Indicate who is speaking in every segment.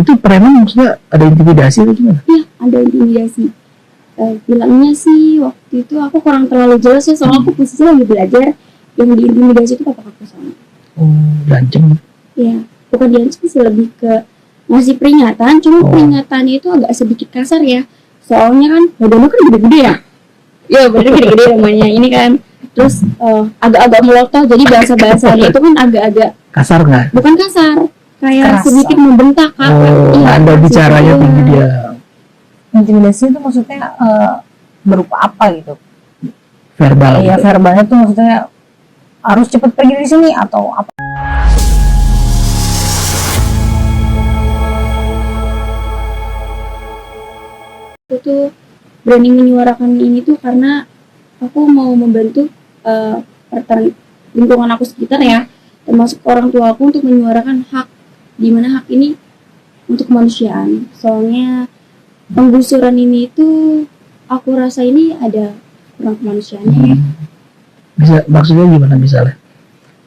Speaker 1: Itu preman maksudnya ada intimidasi atau gimana?
Speaker 2: Iya, ada intimidasi. Bilangnya sih waktu itu aku kurang terlalu jelas ya, soalnya aku posisinya lagi belajar. Yang diintimidasi itu kakak aku sama.
Speaker 1: Oh, diancam.
Speaker 2: Iya, bukan diancam sih, lebih ke ngasih peringatan. Cuma peringatannya itu agak sedikit kasar ya. Soalnya kan badannya kan gede-gede ya. Ya badannya gede-gede namanya ini kan. Terus agak-agak melotoh, jadi bahasa-bahasanya itu kan agak-agak
Speaker 1: Kasar nggak?
Speaker 2: bukan kasar, kayak
Speaker 3: Keras.
Speaker 2: sedikit membentak kak.
Speaker 1: Oh,
Speaker 2: Iya,
Speaker 1: ada
Speaker 2: kasih
Speaker 1: bicaranya
Speaker 2: tahu.
Speaker 1: tinggi dia.
Speaker 3: Intimidasi itu maksudnya berupa apa gitu?
Speaker 1: Verbal.
Speaker 3: Iya,
Speaker 1: gitu.
Speaker 3: verbalnya tuh maksudnya harus cepet pergi dari sini atau apa?
Speaker 2: Aku tuh berani menyuarakan ini tuh karena aku mau membantu lingkungan aku sekitar ya, termasuk orang tua aku untuk menyuarakan hak, dimana hak ini untuk kemanusiaan. Soalnya penggusuran ini itu aku rasa ini ada kurang kemanusiaannya ya.
Speaker 1: Bisa, maksudnya gimana misalnya?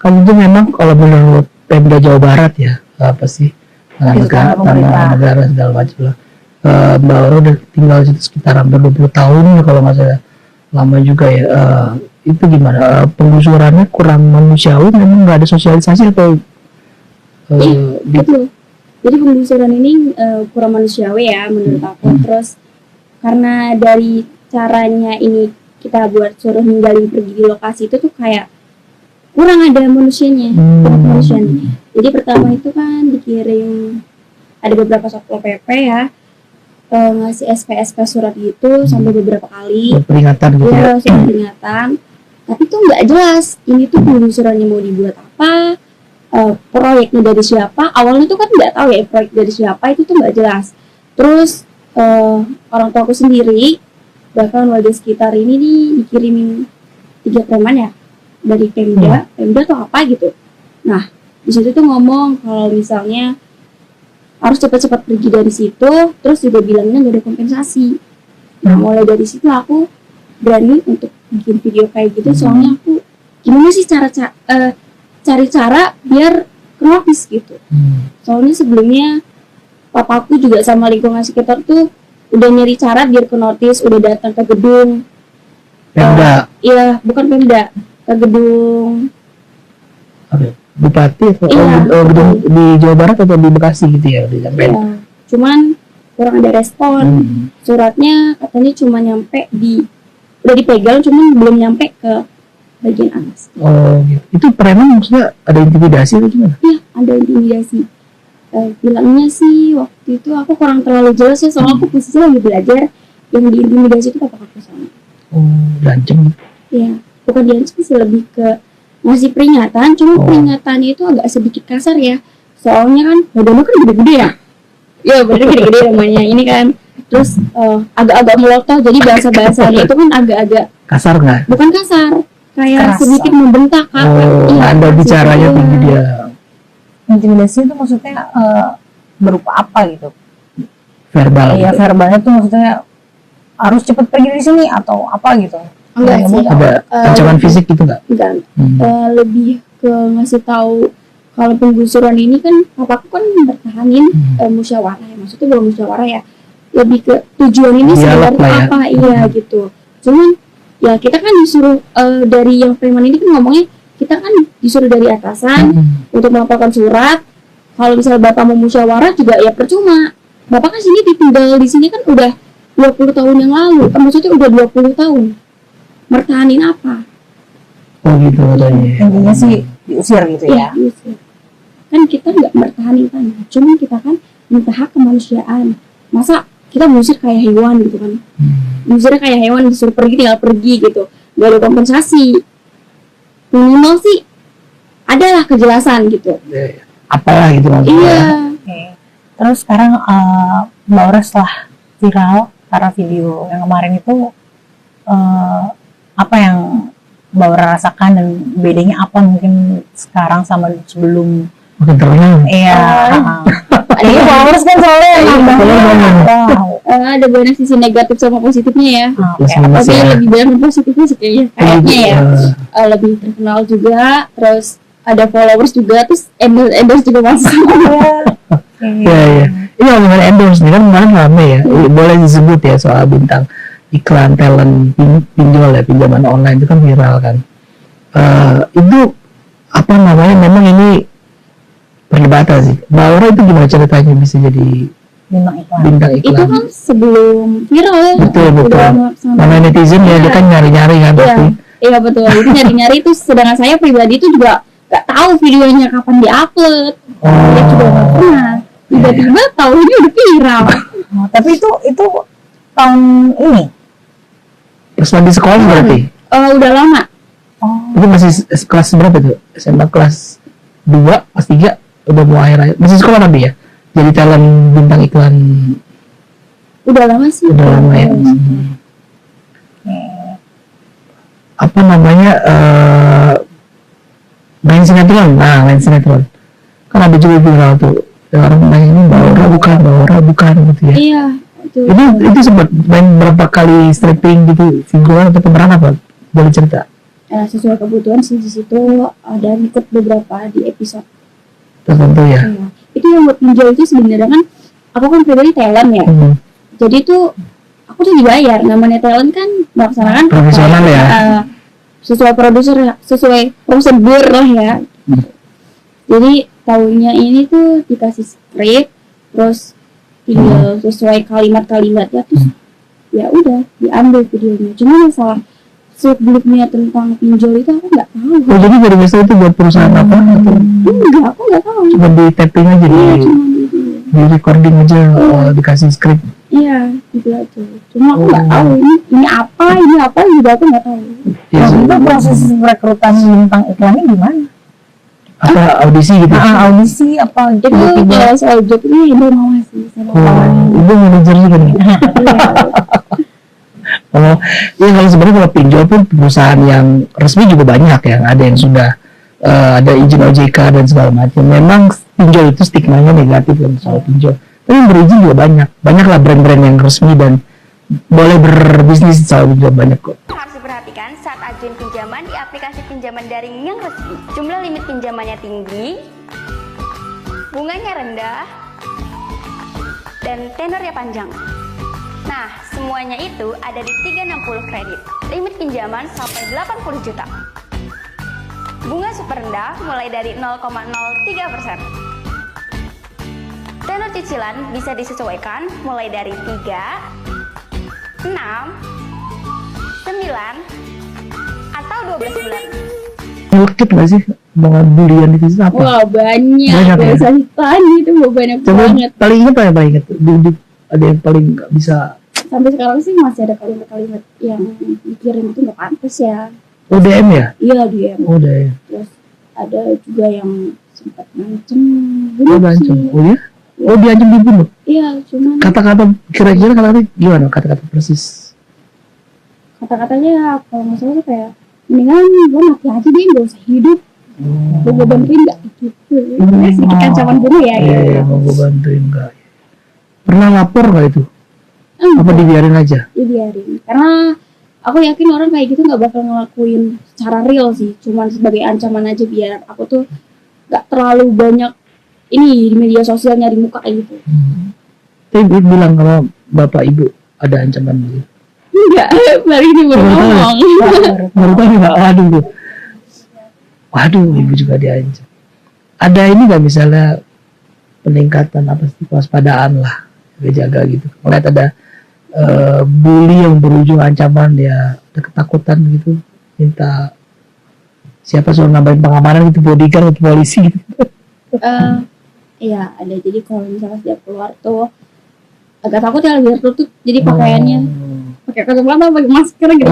Speaker 1: Kan itu memang kalau menurut Pemda Jawa Barat ya, apa sih?
Speaker 3: Skala pemerintah.
Speaker 1: Negara segala macam lah. Mbak Aura udah tinggal di situ sekitar hampir 20 tahun kalau nggak salah, lama juga ya. Itu gimana? Penggusurannya kurang manusiawi, memang nggak ada sosialisasi atau?
Speaker 2: Iya, betul. Jadi penggusuran ini kurang manusiawi ya menurut aku. Terus karena dari caranya ini kita buat suruh ninggalin pergi di lokasi itu tuh kayak kurang ada manusianya, kurang kemanusiaannya. Jadi pertama itu kan dikirim, ada beberapa satpol pp ya, ngasih SK surat gitu sampai beberapa kali.
Speaker 1: Peringatan gitu ya?
Speaker 2: Iya, surat peringatan. Tapi tuh nggak jelas ini tuh penggusurannya mau dibuat apa, proyeknya dari siapa. Awalnya tuh kan nggak tahu ya proyek dari siapa, itu tuh nggak jelas. Terus orang tua aku sendiri, bahkan warga sekitar ini nih dikirimin 3 preman ya dari Pemda tuh apa gitu. Nah di situ tuh ngomong kalau misalnya harus cepat-cepat pergi dari situ, terus juga bilangnya nggak ada kompensasi. Nah mulai dari situ aku berani untuk bikin video kayak gitu, soalnya aku gimana sih cari cara biar kenotis gitu. Soalnya sebelumnya papaku juga sama lingkungan sekitar tuh udah nyari cara biar kenotis, udah datang ke gedung
Speaker 1: Pemda.
Speaker 2: iya bukan Pemda, ke gedung
Speaker 1: Bupati atau
Speaker 2: Iya.
Speaker 1: gedung di Jawa Barat atau di Bekasi gitu ya udah sampai.
Speaker 2: ya, cuman kurang ada respon. Suratnya katanya cuma nyampe udah dipegang, cuman belum nyampe ke bagian atas.
Speaker 1: Oh gitu. Itu preman maksudnya ada intimidasi atau gimana?
Speaker 2: Iya, ada intimidasi. Bilangnya sih waktu itu aku kurang terlalu jelas ya, soalnya aku posisinya lagi belajar. Yang diintimidasi itu kakak aku sama.
Speaker 1: Oh, diancam.
Speaker 2: Iya, bukan diancam sih, lebih ke ngasih peringatan. Cuma peringatannya itu agak sedikit kasar ya. Soalnya kan badannya kan gede-gede ya. Iya, badannya gede-gede namanya ini kan. Terus agak-agak melotoh, jadi bahasa-bahasanya itu kan agak-agak
Speaker 1: Kasar nggak?
Speaker 2: bukan kasar, kayak
Speaker 3: Keras.
Speaker 2: sedikit membentak kak. Iya,
Speaker 1: Ada
Speaker 2: kasih
Speaker 1: bicaranya
Speaker 2: tahu.
Speaker 1: tinggi dia.
Speaker 3: Intimidasi itu maksudnya berupa apa gitu?
Speaker 1: Verbal.
Speaker 3: Iya,
Speaker 1: Gitu.
Speaker 3: verbalnya tuh maksudnya harus cepet pergi dari sini atau apa gitu?
Speaker 2: Enggak sih.
Speaker 1: Ada ancaman fisik gitu nggak?
Speaker 2: Enggak. Lebih ke ngasih tahu kalau penggusuran ini kan papaku kan bertahanin musyawarah ya, maksudnya bukan musyawarah ya, lebih ke tujuan ini
Speaker 1: Dialog
Speaker 2: sebenarnya
Speaker 1: lah ya.
Speaker 2: apa, iya gitu. Cuman ya kita kan disuruh dari yang preman ini kan ngomongnya kita kan disuruh dari atasan untuk melaporkan surat. Kalau misalnya bapak mau musyawarah juga ya percuma. Bapak kan sini ditinggal di sini kan udah 20 tahun yang lalu, maksudnya udah 20 tahun. Mertahanin apa?
Speaker 1: Oh gitu katanya.
Speaker 3: Intinya sih diusir gitu ya.
Speaker 2: Diusir. Kan kita nggak mertahanin tanah, cuman kita kan minta hak kemanusiaan. Masa kita mengusir kayak hewan gitu kan? Mengusirnya kayak hewan, disuruh pergi tinggal pergi gitu, nggak ada kompensasi. Minimal sih adalah kejelasan gitu.
Speaker 1: Apalah gitu maksudnya.
Speaker 2: Iya.
Speaker 3: Oke. Terus sekarang Mbak Aura setelah viral karena video yang kemarin itu apa yang Mbak Aura rasakan dan bedanya apa mungkin sekarang sama sebelum?
Speaker 1: Makin terkenal.
Speaker 3: Iya. Ini Mbak Aura kan soalnya yang nambah.
Speaker 2: Ada banyak sisi negatif sama positifnya ya.
Speaker 3: Oke.
Speaker 2: Tapi lebih banyak positifnya sih kayaknya ya. Lebih terkenal juga, terus ada followers juga, terus endorse juga masuk.
Speaker 1: Iya. Ini omongan endorse nih kan kemarin rame ya. Boleh disebut ya soal bintang iklan talent pinjol ya, pinjaman online itu kan viral kan. Itu apa namanya? Memang ini perdebatan sih. Mbak Aura itu gimana ceritanya bisa jadi bintang iklan?
Speaker 2: Itu kan sebelum viral ya.
Speaker 1: Betul. Nama netizen ya, dia kan nyari-nyari kan pasti.
Speaker 2: Iya betul. Itu nyari-nyari itu, sedangkan saya pribadi itu juga nggak tahu videonya kapan diupload. Dia juga nggak pernah. Tiba-tiba tahu ini udah viral.
Speaker 3: Tapi itu tahun ini.
Speaker 1: Pas lagi sekolah berarti?
Speaker 2: Udah lama.
Speaker 1: Itu masih kelas berapa tuh? SMA kelas 2, kelas 3 udah mau akhir masih sekolah tapi ya? Jadi talent bintang iklan.
Speaker 2: Udah lama sih.
Speaker 1: Udah lama ya. Apa namanya? Main sinetron. Nah, main sinetron. Kan ada juga viral tuh. Orang main ini Mbak Aura bukan gitu ya.
Speaker 2: Iya.
Speaker 1: Itu sempat main berapa kali stripping gitu, figuran atau pemeran apa? Boleh cerita?
Speaker 2: Sesuai kebutuhan sih di situ ada ikut beberapa di episode
Speaker 1: tertentu ya.
Speaker 2: Itu yang buat pinjol itu sebenarnya kan aku kan pribadi talent ya. Jadi tuh aku tuh dibayar, namanya talent kan melaksanakan
Speaker 1: profesional ya.
Speaker 2: Sesuai prosedur lah ya. Jadi tahunya ini tuh dikasih skrip, terus tinggal sesuai kalimat-kalimatnya, terus ya udah diambil videonya. Cuma masalah sebelumnya tentang pinjol itu aku nggak tahu.
Speaker 1: Oh, jadi dari biasa itu buat perusahaan apa?
Speaker 2: Enggak, aku nggak tahu.
Speaker 1: Cuma di tapping aja, di recording aja, dikasih skrip.
Speaker 2: Iya, gitu aja. Cuma aku nggak tahu ini apa juga aku nggak tahu.
Speaker 1: Ya,
Speaker 3: itu proses rekrutan bintang iklannya gimana?
Speaker 1: Apa audisi gitu?
Speaker 3: Audisi apa?
Speaker 2: Itu kalau soal job ini ibu mau sih.
Speaker 1: Ibu manajer juga nih. Kalau sebenarnya kalau pinjol pun perusahaan yang resmi juga banyak ya. Ada yang sudah ada izin OJK dan segala macam. Memang pinjol itu stigmanya negatif kan soal pinjol. Tapi yang berizin juga banyak lah brand-brand yang resmi dan boleh berbisnis soal pinjol banyak kok.
Speaker 4: Harus diperhatikan saat ajuin pinjaman di aplikasi pinjaman daring yang resmi. Jumlah limit pinjamannya tinggi, bunganya rendah, dan tenornya panjang. Nah, semuanya itu ada di 360 kredit. Limit pinjaman sampai 80 juta. Bunga super rendah mulai dari 0,03%. Tenor cicilan bisa disesuaikan mulai dari 3, 6, 9, atau 12 bulan.
Speaker 1: Lekit nggak sih dengan bulian di situ apa?
Speaker 2: Wah banyak
Speaker 1: ya?
Speaker 2: Itu banyak banget.
Speaker 1: Paling inget apa yang paling inget? Ada yang paling nggak bisa.
Speaker 2: Sampai sekarang sih masih ada kalimat-kalimat yang dikirim itu nggak pantas ya.
Speaker 1: ODM ya?
Speaker 2: Iya DM.
Speaker 1: ODM.
Speaker 2: Terus ada juga yang sempat ngancem.
Speaker 1: Oh ya? Oh diancam dibunuh?
Speaker 2: Iya, cuman
Speaker 1: Kata-kata kira-kira gimana? Kata-kata persis?
Speaker 2: Kata-katanya kalau nggak salah tuh kayak mendingan gue mati aja deh, gak usah hidup. Gue bantuin nggak gitu. Sedikit ancaman bunuh ya.
Speaker 1: Iya, mau gue bantuin nggak? Pernah lapor nggak itu? Apa dibiarin aja?
Speaker 2: Dibiarin. Karena aku yakin orang kayak gitu nggak bakal ngelakuin secara real sih. Cuman sebagai ancaman aja biar aku tuh nggak terlalu banyak ini di media sosial nyari muka kayak gitu.
Speaker 1: Tapi ibu bilang kalau bapak ibu ada ancaman gitu.
Speaker 2: Enggak, baru ini baru ngomong.
Speaker 1: Baru tahu nggak? Waduh, ibu juga diancam. Ada ini nggak misalnya peningkatan apa sih kewaspadaan lah, jaga gitu. Melihat ada bully yang berujung ancaman ya, ada ketakutan gitu, minta siapa suruh nambahin pengamanan gitu, bodyguard atau polisi gitu.
Speaker 2: Iya ada, jadi kalau misalnya setiap keluar tuh agak takut ya, biar tutup jadi pakaiannya pakai kacamata, pakai masker gitu,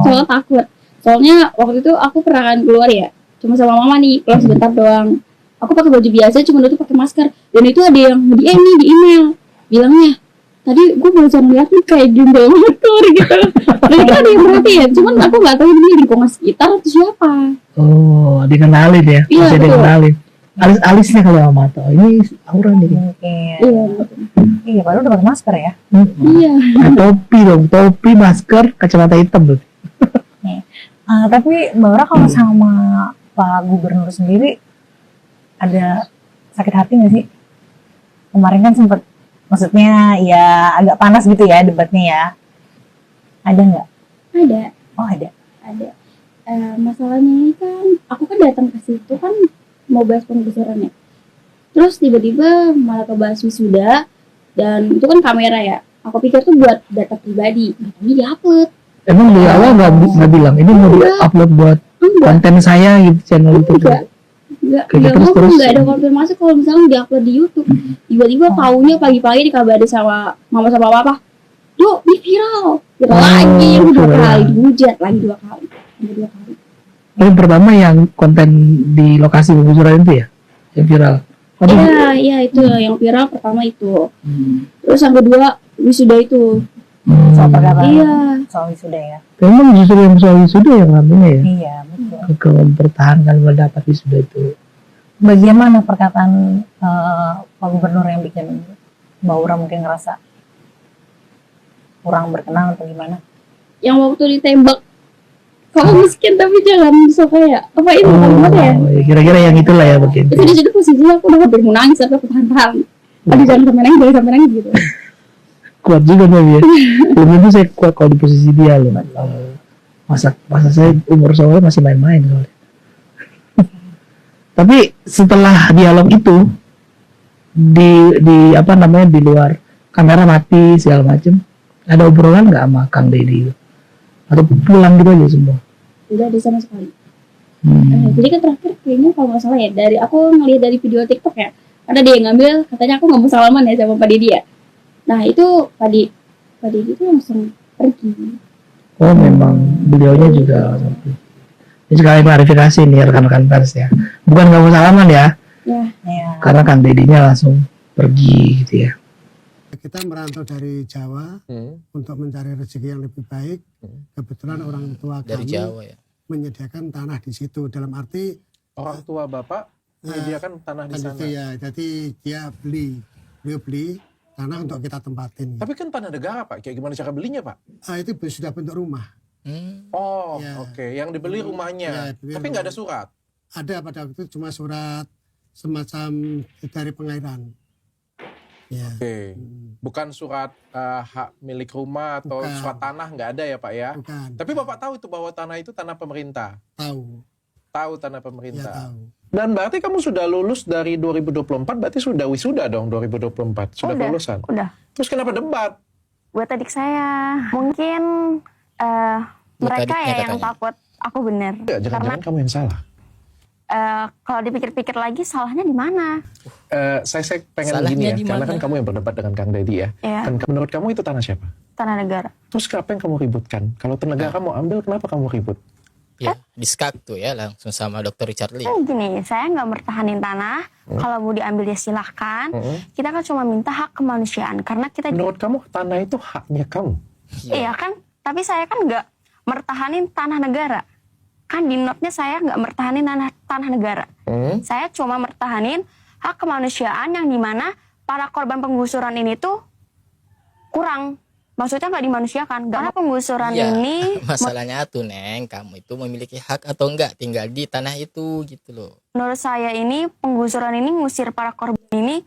Speaker 2: cowok takut. Soalnya waktu itu aku pernah kan keluar ya, cuma sama mama nih, keluar sebentar doang. Aku pakai baju biasa, cuma tuh pakai masker. Dan itu ada yang di email bilangnya, tadi gue baru ngeliat nih kayak gimbal motor gitu. Dan itu ada yang perhatiin, cuman aku nggak tahu ini lingkungan sekitar atau siapa.
Speaker 1: Oh, dikenalin ya?
Speaker 2: Iya,
Speaker 1: masih dikenalin. Alisnya kalau sama tahu ini Aura nih.
Speaker 3: Iya, baru udah pakai masker ya.
Speaker 2: Iya.
Speaker 1: Topi dong, topi, masker, kacamata hitam loh.
Speaker 3: Tapi Mbak Aura kalau sama Pak Gubernur sendiri ada sakit hati nggak sih? kemarin kan sempet, maksudnya ya agak panas gitu ya debatnya ya. Ada nggak?
Speaker 2: Ada.
Speaker 3: Oh ada.
Speaker 2: Ada. Masalahnya ini kan aku kan datang ke situ kan mau bahas penggusurannya, terus tiba-tiba malah kebahas wisuda, dan itu kan kamera ya, aku pikir tuh buat data pribadi, makanya diupload.
Speaker 1: Emang di awal nggak bilang ini mau di-upload buat konten saya gitu, channel itu.
Speaker 2: Enggak
Speaker 1: Kayak
Speaker 2: ngomong,
Speaker 1: terus.
Speaker 2: nggak ada konfirmasi kalau misalnya diupload di YouTube. Tiba-tiba taunya pagi-pagi dikabarin sama mama sama papa, "Duh, ini viral lagi, yang kedua
Speaker 1: viral.
Speaker 2: kali dihujat lagi dua kali.
Speaker 1: Yang pertama yang konten di lokasi penggusuran itu ya, yang viral. Aduh.
Speaker 2: Iya itu yang viral pertama itu. Terus yang kedua wisuda itu.
Speaker 3: Soal perkataan.
Speaker 2: Iya.
Speaker 3: Soal wisuda ya.
Speaker 1: Memang justru yang soal wisuda yang namanya ya.
Speaker 3: Iya betul.
Speaker 1: Ke mempertahankan pendapat wisuda itu.
Speaker 3: Bagaimana perkataan Pak Gubernur yang bikin Mbak Ura mungkin ngerasa kurang berkenan atau gimana?
Speaker 2: Yang waktu ditembak, kamu miskin tapi jangan suka ya. Apa itu kalimatnya ya?
Speaker 1: Ya, kira-kira yang itulah ya bagian.
Speaker 2: Itu di situ posisinya aku udah hampir mau nangis tapi aku tahan. Aduh jangan sampai nangis gitu.
Speaker 1: Kuat juga nih ya. Belum tentu saya kuat kalau di posisi dia loh. Masa saya umur soalnya masih main-main soalnya. Tapi setelah dialog itu di apa namanya di luar kamera mati segala macem, ada obrolan nggak sama Kang Deddy itu? Atau pulang gitu aja semua?
Speaker 2: Udah ada sama sekali. Jadi kan terakhir kayaknya kalau nggak salah ya, dari aku ngelihat dari video TikTok ya, ada dia yang ngambil, katanya aku nggak mau salaman ya sama Pak Deddy ya. Nah itu Pak Deddy itu langsung pergi.
Speaker 1: Oh memang beliaunya juga. Ini sekali klarifikasi nih rekan-rekan pers ya. Bukan nggak mau salaman ya,
Speaker 2: Ya.
Speaker 3: Iya.
Speaker 1: karena Kang Deddy-nya langsung pergi gitu ya.
Speaker 5: Kita merantau dari Jawa untuk mencari rezeki yang lebih baik. Kebetulan orang tua
Speaker 6: Dari
Speaker 5: kami
Speaker 6: Jawa ya.
Speaker 5: menyediakan tanah di situ. Dalam arti
Speaker 7: Orang tua Bapak menyediakan tanah di
Speaker 5: kan
Speaker 7: sana.
Speaker 5: itu ya, jadi beliau beli tanah untuk kita tempatin.
Speaker 7: Tapi kan tanah negara Pak, kayak gimana cara belinya Pak?
Speaker 5: Itu sudah bentuk rumah.
Speaker 7: Oh,
Speaker 5: Ya.
Speaker 7: oke. Yang dibeli rumahnya,
Speaker 5: Ya, dibeli
Speaker 7: tapi nggak ada
Speaker 5: rumah.
Speaker 7: surat.
Speaker 5: Ada pada waktu itu cuma surat semacam dari pengairan. Ya.
Speaker 7: Oke, bukan surat hak milik rumah atau
Speaker 5: Bukan.
Speaker 7: surat tanah, nggak ada ya Pak ya?
Speaker 5: Bukan.
Speaker 7: Tapi Bapak tahu itu bahwa tanah itu tanah pemerintah.
Speaker 5: Tahu.
Speaker 7: Tahu tanah
Speaker 5: Ya
Speaker 7: pemerintah.
Speaker 5: tahu.
Speaker 7: Dan berarti kamu sudah lulus dari 2024, berarti sudah wisuda dong 2024. Sudah
Speaker 4: Udah,
Speaker 7: kelulusan.
Speaker 4: udah.
Speaker 7: Terus kenapa debat?
Speaker 4: Buat adik saya, mungkin
Speaker 6: Buat
Speaker 4: mereka
Speaker 6: adiknya
Speaker 4: ya yang
Speaker 6: katanya.
Speaker 4: takut aku bener.
Speaker 7: Ya, jangan-jangan kamu yang salah.
Speaker 4: Kalau dipikir-pikir lagi salahnya di mana?
Speaker 7: Saya pengen
Speaker 6: Salahnya
Speaker 7: gini ya,
Speaker 6: di
Speaker 7: karena
Speaker 6: mana?
Speaker 7: kan kamu yang berdebat dengan Kang Deddy ya.
Speaker 4: Iya.
Speaker 7: Dan menurut kamu itu tanah siapa?
Speaker 4: Tanah negara.
Speaker 7: Terus kenapa yang kamu ributkan? Kalau negara mau ambil, kenapa kamu ribut?
Speaker 6: Ya, diskak tuh ya langsung sama Dr. Richard Lee.
Speaker 4: Gini, saya nggak mertahanin tanah. Kalau mau diambil ya silahkan. Kita kan cuma minta hak kemanusiaan karena kita
Speaker 7: Menurut kamu tanah itu haknya kamu?
Speaker 4: iya kan. Tapi saya kan nggak mertahanin tanah negara. Kan di notnya saya nggak mertahanin tanah negara. Saya cuma mertahanin hak kemanusiaan yang dimana para korban penggusuran ini tuh kurang. Maksudnya nggak dimanusiakan. Karena penggusuran
Speaker 6: Iya,
Speaker 4: ini
Speaker 6: masalahnya tuh Neng, kamu itu memiliki hak atau enggak tinggal di tanah itu gitu loh.
Speaker 4: menurut saya ini penggusuran ini ngusir para korban ini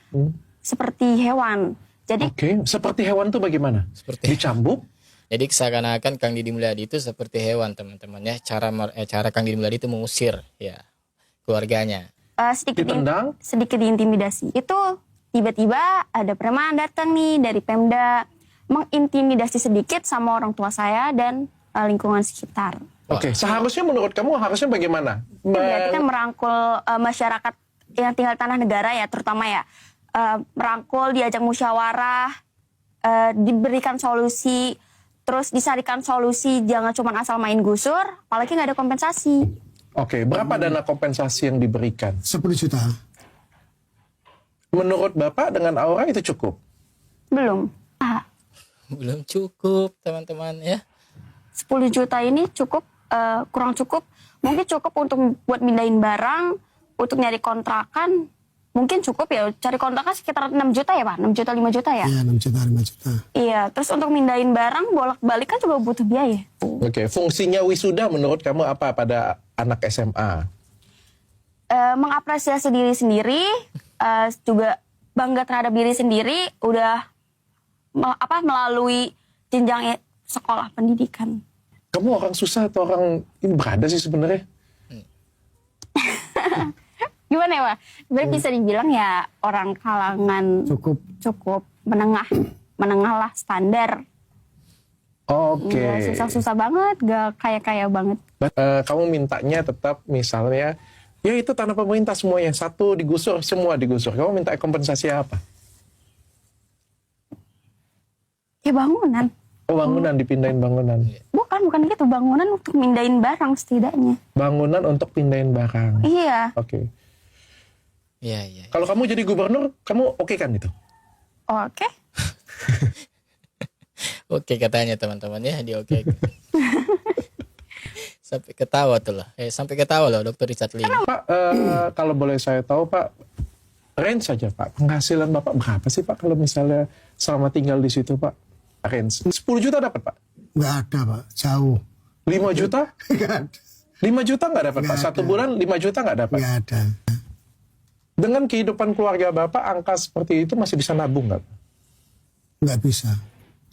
Speaker 4: seperti hewan. Jadi
Speaker 7: Oke, seperti hewan tuh bagaimana?
Speaker 6: Seperti
Speaker 7: Dicambuk?
Speaker 6: jadi seakan-akan Kang Deddy Mulyadi itu seperti hewan teman-teman ya. Cara Kang Deddy Mulyadi itu mengusir ya keluarganya.
Speaker 7: Ditendang?
Speaker 4: sedikit diintimidasi. Itu tiba-tiba ada preman datang nih dari Pemda mengintimidasi sedikit sama orang tua saya dan lingkungan sekitar.
Speaker 7: Oke, seharusnya menurut kamu harusnya bagaimana?
Speaker 4: Ya, kita merangkul masyarakat yang tinggal tanah negara ya terutama ya. Merangkul, diajak musyawarah, diberikan solusi, terus disarikan solusi, jangan cuma asal main gusur, apalagi nggak ada kompensasi.
Speaker 7: Oke, berapa dana kompensasi yang diberikan?
Speaker 5: 10 juta.
Speaker 7: Menurut Bapak dengan Aura itu cukup?
Speaker 4: Belum.
Speaker 6: Belum cukup teman-teman ya.
Speaker 4: 10 juta ini cukup, kurang cukup. Mungkin cukup untuk buat mindahin barang, untuk nyari kontrakan, mungkin cukup ya. Cari kontrakan sekitar 6 juta ya Pak? 6 juta, 5 juta ya?
Speaker 5: Iya, 6 juta, 5 juta.
Speaker 4: Iya, terus untuk mindahin barang, bolak-balik kan juga butuh biaya.
Speaker 7: Oke, fungsinya wisuda menurut kamu apa pada anak SMA?
Speaker 4: Mengapresiasi diri sendiri, juga bangga terhadap diri sendiri, udah melalui jenjang sekolah pendidikan.
Speaker 7: Kamu orang susah atau orang ini berada sih sebenarnya?
Speaker 4: Gimana ya, Pak? Sebenarnya bisa dibilang ya orang kalangan cukup menengah lah, standar.
Speaker 7: Oke.
Speaker 4: Nggak susah-susah banget, gak kaya-kaya banget.
Speaker 7: Kamu mintanya tetap misalnya, ya itu tanah pemerintah semuanya, satu digusur, semua digusur. Kamu minta kompensasi apa?
Speaker 4: Ya bangunan.
Speaker 7: Oh, bangunan, dipindahin bangunan.
Speaker 4: Bukan gitu, bangunan untuk mindahin barang setidaknya.
Speaker 7: Bangunan untuk pindahin barang.
Speaker 4: Iya.
Speaker 7: Oke.
Speaker 6: Iya.
Speaker 7: Kalau kamu jadi gubernur, kamu oke kan itu?
Speaker 4: Oke.
Speaker 6: Oke katanya teman-teman ya, di oke. Sampai ketawa tuh loh. Sampai ketawa loh Dr. Richard Lee.
Speaker 7: Pak, kalau boleh saya tahu Pak, range saja Pak, penghasilan Bapak berapa sih Pak kalau misalnya selama tinggal di situ Pak? Range 10 juta dapat Pak?
Speaker 5: Nggak ada Pak, jauh.
Speaker 7: 5 juta?
Speaker 5: Nggak ada.
Speaker 7: 5 juta nggak dapat Pak?
Speaker 5: Nggak
Speaker 7: Satu
Speaker 5: ada.
Speaker 7: bulan 5 juta nggak dapat?
Speaker 5: Nggak ada.
Speaker 7: Dengan kehidupan keluarga Bapak, angka seperti itu masih bisa nabung nggak Pak?
Speaker 5: Nggak bisa.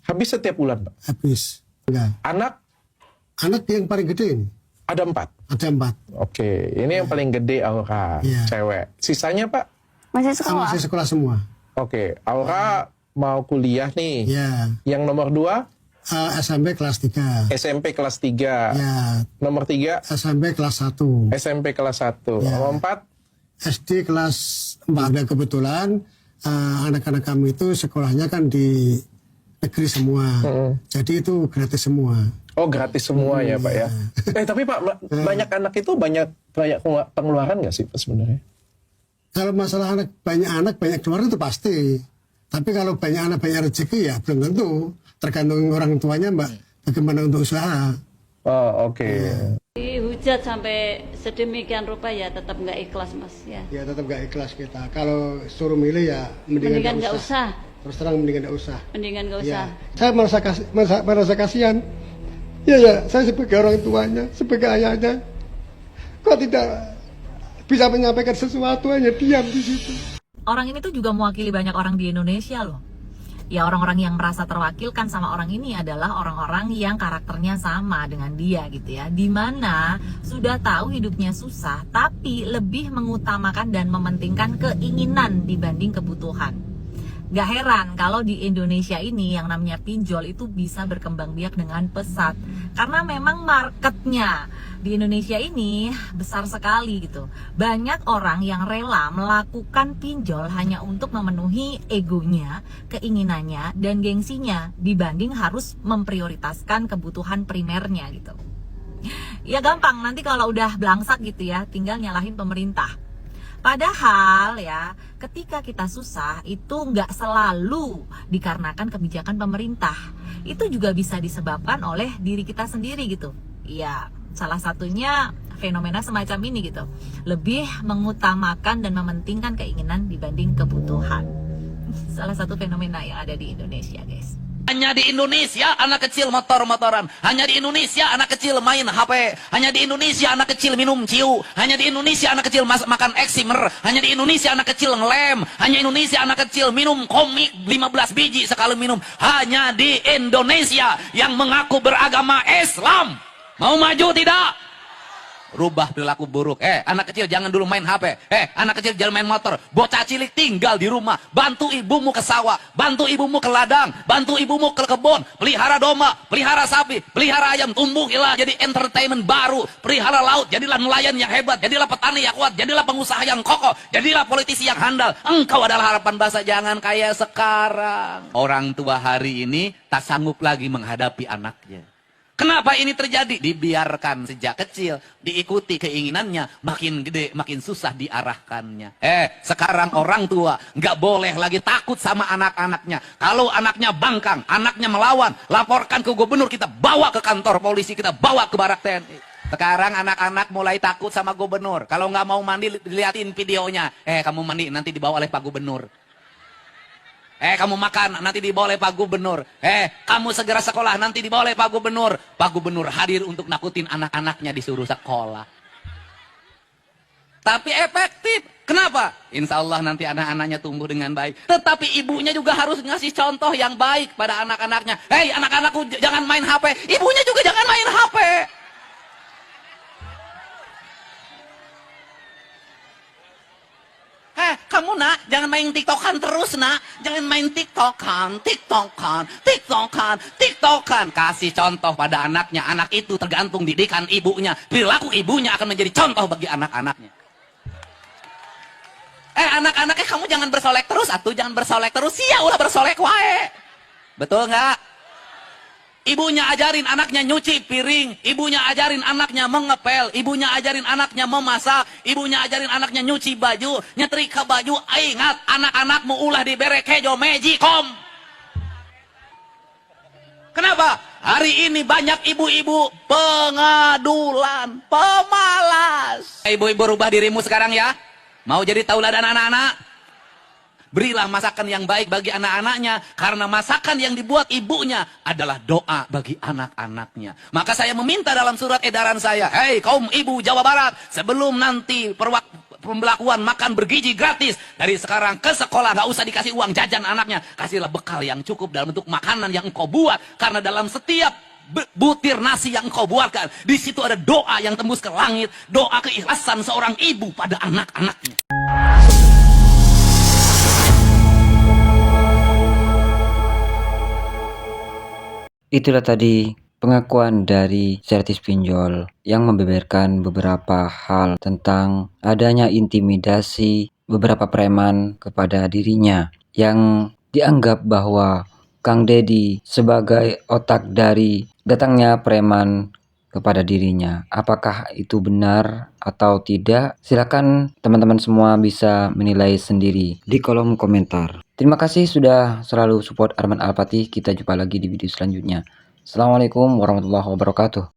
Speaker 7: Habis setiap bulan Pak?
Speaker 5: Habis. Nggak. Anak yang paling gede ini.
Speaker 7: Ada 4?
Speaker 5: Ada 4.
Speaker 7: Oke, ini yang paling gede Aura,
Speaker 5: Iya.
Speaker 7: cewek. Sisanya Pak?
Speaker 4: Masih
Speaker 5: Sama
Speaker 4: sekolah.
Speaker 5: masih sekolah semua.
Speaker 7: Oke, Aura mau kuliah nih.
Speaker 5: Ya.
Speaker 7: Yang nomor 2?
Speaker 5: SMP kelas 3.
Speaker 7: SMP kelas 3.
Speaker 5: Ya.
Speaker 7: Nomor 3?
Speaker 5: SMP kelas 1.
Speaker 7: SMP kelas 1.
Speaker 5: Ya.
Speaker 7: Nomor 4?
Speaker 5: SD kelas 4. Dan kebetulan anak-anak kami itu sekolahnya kan di negeri semua. Jadi itu gratis semua.
Speaker 7: Oh, gratis semua ya Pak ya. Tapi Pak, banyak anak itu banyak pengeluaran nggak sih Pak sebenarnya?
Speaker 5: Kalau masalah anak banyak keluar itu pasti. Tapi kalau banyak anak banyak rezeki ya belum tentu. Tergantung orang tuanya Mbak. Bagaimana untuk usaha.
Speaker 7: Oh, oke.
Speaker 8: Hujat sampai sedemikian rupa ya tetap nggak ikhlas Mas ya.
Speaker 5: Ya tetap gak ikhlas kita. Kalau suruh milih ya
Speaker 8: Mendingan nggak usah.
Speaker 5: Terus terang mendingan gak usah.
Speaker 8: Mendingan nggak usah.
Speaker 5: Ya. Saya merasa kasihan. Ya, saya sebagai orang tuanya, sebagai ayahnya, kok tidak bisa menyampaikan sesuatu, hanya diam di situ.
Speaker 9: Orang ini tuh juga mewakili banyak orang di Indonesia loh. Ya orang-orang yang merasa terwakilkan sama orang ini adalah orang-orang yang karakternya sama dengan dia gitu ya. Dimana sudah tahu hidupnya susah, tapi lebih mengutamakan dan mementingkan keinginan dibanding kebutuhan. Gak heran kalau di Indonesia ini yang namanya pinjol itu bisa berkembang biak dengan pesat. Karena memang marketnya di Indonesia ini besar sekali gitu. Banyak orang yang rela melakukan pinjol hanya untuk memenuhi egonya, keinginannya, dan gengsinya dibanding harus memprioritaskan kebutuhan primernya gitu. Ya gampang, nanti kalau udah belangsak gitu ya, tinggal nyalahin pemerintah. Padahal ya, ketika kita susah itu nggak selalu dikarenakan kebijakan pemerintah. Itu juga bisa disebabkan oleh diri kita sendiri gitu. Ya, salah satunya fenomena semacam ini gitu. Lebih mengutamakan dan mementingkan keinginan dibanding kebutuhan. Salah satu fenomena yang ada di Indonesia, guys.
Speaker 10: Hanya di Indonesia anak kecil motor-motoran. Hanya di Indonesia anak kecil main HP. Hanya di Indonesia anak kecil minum ciu. Hanya di Indonesia anak kecil makan eksimer. Hanya di Indonesia anak kecil ngelem. Hanya Indonesia anak kecil minum komik 15 biji sekali minum. Hanya di Indonesia yang mengaku beragama Islam. Mau maju tidak? Rubah perilaku buruk. Anak kecil jangan dulu main HP. Anak kecil jangan main motor. Bocah cilik tinggal di rumah. Bantu ibumu ke sawah. Bantu ibumu ke ladang. Bantu ibumu ke kebun. Pelihara domba. Pelihara sapi. Pelihara ayam. Tumbuhilah jadi entertainment baru. Pelihara laut. Jadilah nelayan yang hebat. Jadilah petani yang kuat. Jadilah pengusaha yang kokoh. Jadilah politisi yang handal. Engkau adalah harapan bangsa. Jangan kayak sekarang. Orang tua hari ini tak sanggup lagi menghadapi anaknya. Kenapa ini terjadi? Dibiarkan sejak kecil, diikuti keinginannya, makin gede, makin susah diarahkannya. Sekarang orang tua nggak boleh lagi takut sama anak-anaknya. Kalau anaknya bangkang, anaknya melawan, laporkan ke gubernur, kita bawa ke kantor polisi, kita bawa ke barak TNI. Sekarang anak-anak mulai takut sama gubernur. Kalau nggak mau mandi, dilihatin videonya. Kamu mandi, nanti dibawa oleh Pak Gubernur. Kamu makan, nanti dibawa oleh Pak Gubernur. Kamu segera sekolah, nanti dibawa oleh Pak Gubernur. Pak Gubernur hadir untuk nakutin anak-anaknya disuruh sekolah. Tapi efektif. Kenapa? Insya Allah nanti anak-anaknya tumbuh dengan baik. Tetapi ibunya juga harus ngasih contoh yang baik pada anak-anaknya. Hei anak-anakku jangan main HP. Ibunya juga jangan main HP. Kamu nak, jangan main tiktokan terus nak. Jangan main tiktokan. Kasih contoh pada anaknya. Anak itu tergantung didikan ibunya. Perilaku ibunya akan menjadi contoh bagi anak-anaknya. Anak-anaknya kamu jangan bersolek terus, jangan bersolek terus. Ya ulah bersolek wae. Betul nggak? Ibunya ajarin anaknya nyuci piring, ibunya ajarin anaknya mengepel, ibunya ajarin anaknya memasak, ibunya ajarin anaknya nyuci baju, nyetrika baju. Ingat, anak-anakmu ulah dibere kejo mejikom. Kenapa? Hari ini banyak ibu-ibu pengadulan, pemalas. Ibu-ibu rubah dirimu sekarang ya. Mau jadi tauladan anak-anak? Berilah masakan yang baik bagi anak-anaknya. Karena masakan yang dibuat ibunya adalah doa bagi anak-anaknya. Maka saya meminta dalam surat edaran saya, hei kaum ibu Jawa Barat, sebelum nanti pembelakuan makan bergizi gratis, dari sekarang ke sekolah gak usah dikasih uang jajan anaknya. Kasihlah bekal yang cukup dalam bentuk makanan yang engkau buat. Karena dalam setiap butir nasi yang engkau buatkan, di situ ada doa yang tembus ke langit, doa keikhlasan seorang ibu pada anak-anaknya.
Speaker 11: Itulah tadi pengakuan dari Sertis Pinjol yang membeberkan beberapa hal tentang adanya intimidasi beberapa preman kepada dirinya, yang dianggap bahwa Kang Deddy sebagai otak dari datangnya preman kepada dirinya. Apakah itu benar atau tidak? Silakan teman-teman semua bisa menilai sendiri di kolom komentar. Terima kasih sudah selalu support Arman Al-Fatih. Kita jumpa lagi di video selanjutnya. Assalamualaikum warahmatullahi wabarakatuh.